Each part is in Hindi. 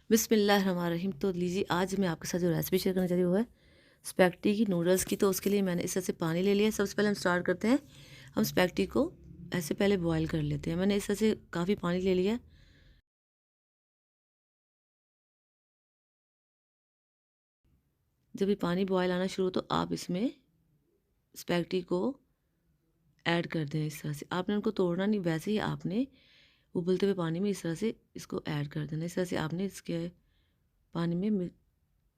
बिस्मिल्लाहिर्रहमानिर्रहीम। तो लीजिए, आज मैं आपके साथ जो रेसिपी शेयर करना चाह रही हूँ वो है स्पैगेटी की नूडल्स की। तो उसके लिए मैंने इस तरह से पानी ले लिया है। सबसे पहले हम स्टार्ट करते हैं, हम स्पैगेटी को ऐसे पहले बॉईल कर लेते हैं। मैंने इस तरह से काफ़ी पानी ले लिया है। जब ये पानी बॉयल आना शुरू हो तो आप इसमें स्पैगेटी को ऐड कर दें। इस तरह से आपने उनको तोड़ना नहीं, वैसे ही आपने उबलते हुए पानी में इस तरह से इसको ऐड कर देना। इस तरह से आपने इसके पानी में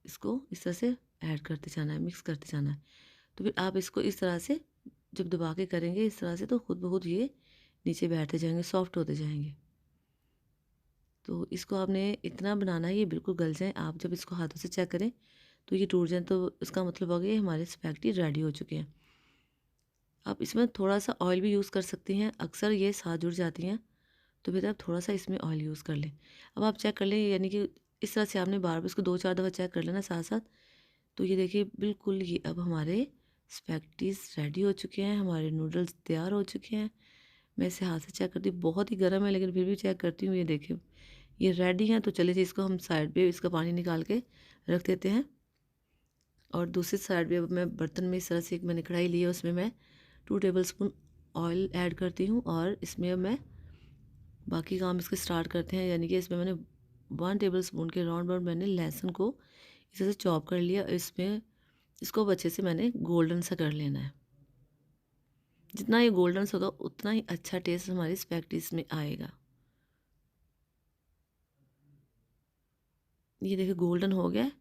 इसको इस तरह से ऐड करते जाना है, मिक्स करते जाना है। तो फिर आप इसको इस तरह से जब दबा के करेंगे इस तरह से, तो खुद ब खुद ये नीचे बैठते जाएंगे, सॉफ्ट होते जाएंगे। तो इसको आपने इतना बनाना है ये बिल्कुल गल जाए। आप जब इसको हाथों से चेक करें तो ये टूट जाए, तो इसका मतलब हो गया ये हमारे स्पैगेटी रेडी हो चुके हैं। आप इसमें थोड़ा सा ऑयल भी यूज़ कर सकती हैं, अक्सर ये साथ जुड़ जाती हैं, तो फिर आप थोड़ा सा इसमें ऑयल यूज़ कर लें। अब आप चेक कर लें, यानी कि इस तरह से आपने बार बार इसको 2-4 दफ़ा चेक कर लेना साथ साथ। तो ये देखिए, बिल्कुल ये अब हमारे स्पैगेटीज़ रेडी हो चुके हैं, हमारे नूडल्स तैयार हो चुके हैं। मैं इसे हाथ से चेक करती हूँ, बहुत ही गर्म है लेकिन फिर भी चेक करती हूँ। ये देखिए, ये रेडी हैं। तो चलिए जी, इसको हम साइड पे इसका पानी निकाल के रख देते हैं। और दूसरी साइड पे अब मैं बर्तन में इस तरह से एक मैंने कढ़ाई ली है, उसमें मैं 2 टेबल स्पून ऑयल ऐड करती हूँ। और इसमें अब मैं बाकी काम इसके स्टार्ट करते हैं। यानी कि इसमें मैंने 1 टेबल स्पून के राउंड अबाउट मैंने लहसुन को इस तरह से चॉप कर लिया। इसमें इसको अब अच्छे से मैंने गोल्डन सा कर लेना है। जितना ये गोल्डन सा होगा उतना ही अच्छा टेस्ट हमारी स्पैगेटीज़ में आएगा। ये देखिए गोल्डन हो गया है।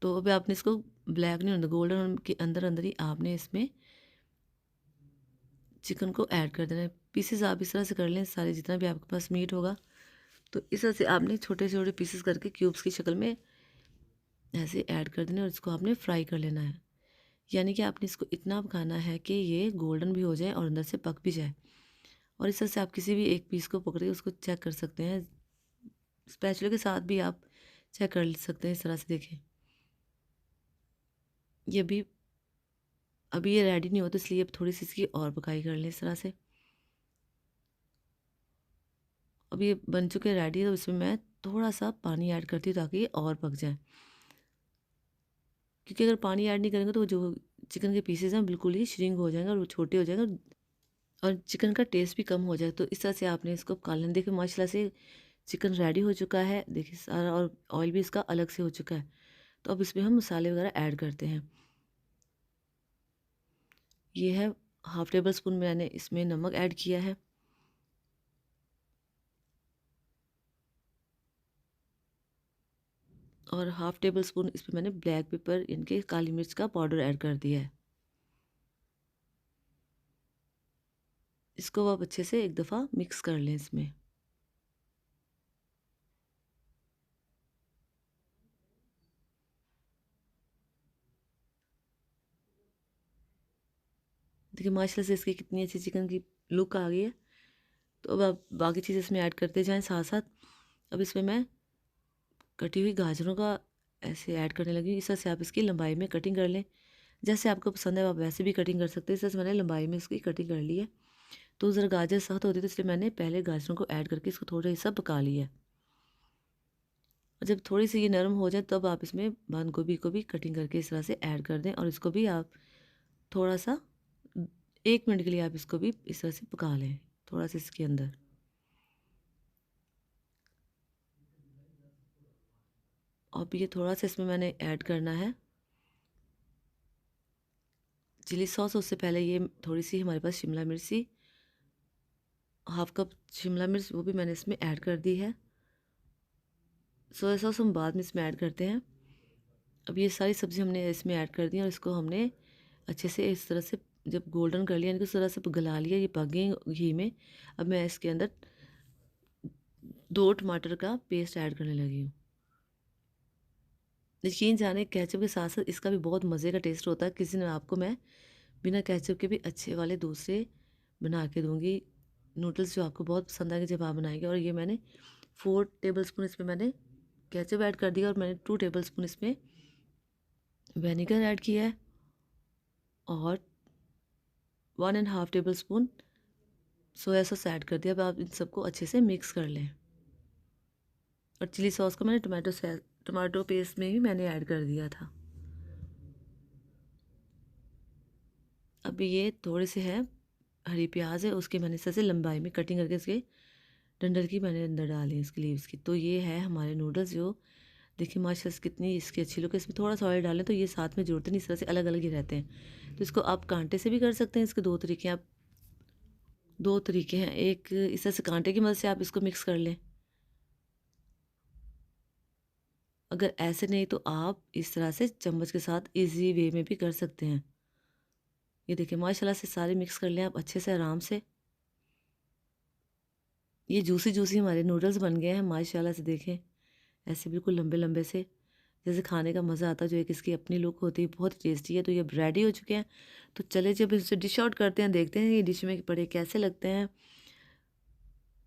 तो अभी आपने इसको ब्लैक नहीं होना, गोल्डन के अंदर अंदर ही आपने इसमें चिकन को ऐड कर देना है। पीसेस आप इस तरह से कर लें सारे, जितना भी आपके पास मीट होगा। तो इस तरह से आपने छोटे छोटे पीसेस करके क्यूब्स की शक्ल में ऐसे ऐड कर देना, और इसको आपने फ्राई कर लेना है। यानी कि आपने इसको इतना पकाना है कि ये गोल्डन भी हो जाए और अंदर से पक भी जाए। और इस तरह से आप किसी भी एक पीस को पकड़ के उसको चेक कर सकते हैं। स्पैचुला के साथ भी आप चेक कर सकते हैं। इस तरह से देखें, ये अभी ये रेडी नहीं हो, तो इसलिए अब थोड़ी सी इसकी और पकाई कर लें इस तरह से। अब ये बन चुके रेडी है, तो इसमें मैं थोड़ा सा पानी ऐड करती हूँ ताकि ये और पक जाए। क्योंकि अगर पानी ऐड नहीं करेंगे तो जो चिकन के पीसेज हैं बिल्कुल ही श्रिंक हो जाएंगे और वो छोटे हो जाएंगे, और चिकन का टेस्ट भी कम हो जाए। तो इस तरह से आपने इसको पका लेना। देखिए माशाल्लाह से चिकन रेडी हो चुका है, देखिए सारा, और ऑयल भी इसका अलग से हो चुका है। तो अब इसमें हम मसाले वगैरह ऐड करते हैं। ये है 1/2 टेबल स्पून मैंने इसमें नमक ऐड किया है। और 1/2 टेबल स्पून इसमें मैंने ब्लैक पेपर, इनके काली मिर्च का पाउडर ऐड कर दिया है। इसको आप अच्छे से एक दफ़ा मिक्स कर लें इसमें। देखिए माशाल्लाह से इसकी कितनी अच्छी चिकन की लुक आ गई है। तो अब आप बाकी चीज़ इसमें ऐड करते जाएँ साथ साथ। अब इसमें मैं कटी हुई गाजरों का ऐसे ऐड करने लगी। इस तरह से आप इसकी लंबाई में कटिंग कर लें। जैसे आपको पसंद है आप वैसे भी कटिंग कर सकते हैं। इस तरह से मैंने लंबाई में इसकी कटिंग कर ली है। तो ज़रा गाजर सख्त होती है, तो इसलिए मैंने पहले गाजरों को ऐड करके इसको थोड़ा सा पका लिया है। और जब थोड़ी सी ये नरम हो जाए तब आप इसमें बंद गोभी को भी कटिंग करके इस तरह से ऐड कर दें, और इसको भी आप थोड़ा सा 1 मिनट के लिए आप इसको भी इस तरह से पका लें, थोड़ा सा इसके अंदर। अब ये थोड़ा सा इसमें मैंने ऐड करना है चिली सॉस। उससे पहले ये थोड़ी सी हमारे पास शिमला मिर्च थी, 1/2 कप शिमला मिर्च, वो भी मैंने इसमें ऐड कर दी है। सोया सॉस हम बाद में इसमें ऐड करते हैं। अब ये सारी सब्ज़ी हमने इसमें ऐड कर दी है, और इसको हमने अच्छे से इस तरह से जब गोल्डन कर लिया, यानी कि उस तरह से गला लिया, ये पक गई घी में। अब मैं इसके अंदर 2 टमाटर का पेस्ट ऐड करने लगी हूँ। यकीन जाने केचप के साथ साथ इसका भी बहुत मज़े का टेस्ट होता है। किसी ने आपको मैं बिना केचप के भी अच्छे वाले दूसरे बना के दूँगी नूडल्स, जो आपको बहुत पसंद आएंगे जब आप बनाएंगे। और ये मैंने 4 टेबल स्पून इसमें मैंने केचप ऐड कर दिया, और मैंने 2 टेबल स्पून इसमें विनेगर ऐड किया है, और 1.5 table spoon soya sauce add कर दिया। अब आप इन सबको अच्छे से मिक्स कर लें। और चिली सॉस को मैंने टमाटो पेस्ट में भी मैंने ऐड कर दिया था। अभी ये थोड़े से है हरी प्याज है, उसके मैंने इस तरह से लंबाई में कटिंग करके इसके डंडल की मैंने अंदर डाली है, इसकी लीव्स की। तो ये है हमारे नूडल्स, जो देखिए माशाल्लाह से कितनी इसकी अच्छी लुक है। इसमें थोड़ा सा ऑयल डालें तो ये साथ में जुड़ते नहीं, इस तरह से अलग अलग ही रहते हैं। तो इसको आप कांटे से भी कर सकते हैं। इसके दो तरीके हैं, आप दो तरीके हैं। एक इस तरह से कांटे की मदद से आप इसको मिक्स कर लें, अगर ऐसे नहीं तो आप इस तरह से चम्मच के साथ इजी वे में भी कर सकते हैं। ये देखिए माशाल्लाह से सारे मिक्स कर लें आप अच्छे से आराम से। ये जूसी जूसी हमारे नूडल्स बन गए हैं माशाल्लाह से। देखें ऐसे बिल्कुल लंबे लंबे से, जैसे खाने का मज़ा आता है, जो एक इसकी अपनी लुक होती है, बहुत टेस्टी है। तो ये रेडी हो चुके हैं। तो चले जब इसे डिश आउट करते हैं, देखते हैं ये डिश में बड़े कैसे लगते हैं।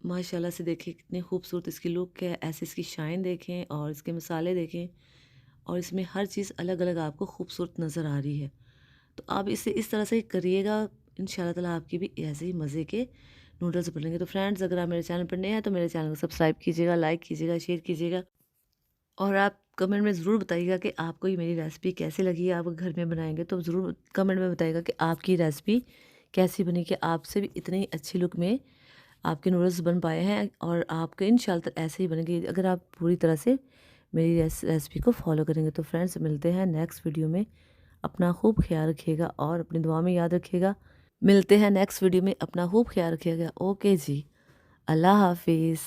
माशाल्लाह से देखिए कितनी खूबसूरत इसकी लुक है, ऐसे इसकी शाइन देखें और इसके मसाले देखें, और इसमें हर चीज़ अलग अलग आपको खूबसूरत नज़र आ रही है। तो आप इसे इस तरह से करिएगा, इंशाल्लाह ताला आपकी भी ऐसे ही मज़े के नूडल्स बनेंगे। तो फ्रेंड्स, अगर आप मेरे चैनल पर नए हैं तो मेरे चैनल को सब्सक्राइब कीजिएगा, लाइक कीजिएगा, शेयर कीजिएगा, और आप कमेंट में ज़रूर बताइएगा कि आपको ये मेरी रेसिपी कैसी लगी। आप घर में बनाएंगे तो ज़रूर कमेंट में बताइएगा कि आपकी रेसिपी कैसी बनी, कि आपसे भी इतनी अच्छी लुक में आपके नूडल्स बन पाए हैं, और आपके इंशाल्लाह ऐसे ही बनेंगे अगर आप पूरी तरह से मेरी रेसिपी को फॉलो करेंगे। तो फ्रेंड्स, मिलते हैं नेक्स्ट वीडियो में। अपना खूब ख्याल रखिएगा और अपनी दुआ में याद रखिएगा। मिलते हैं नेक्स्ट वीडियो में, अपना खूब ख्याल रखिएगा। ओके जी, अल्लाह हाफिज़।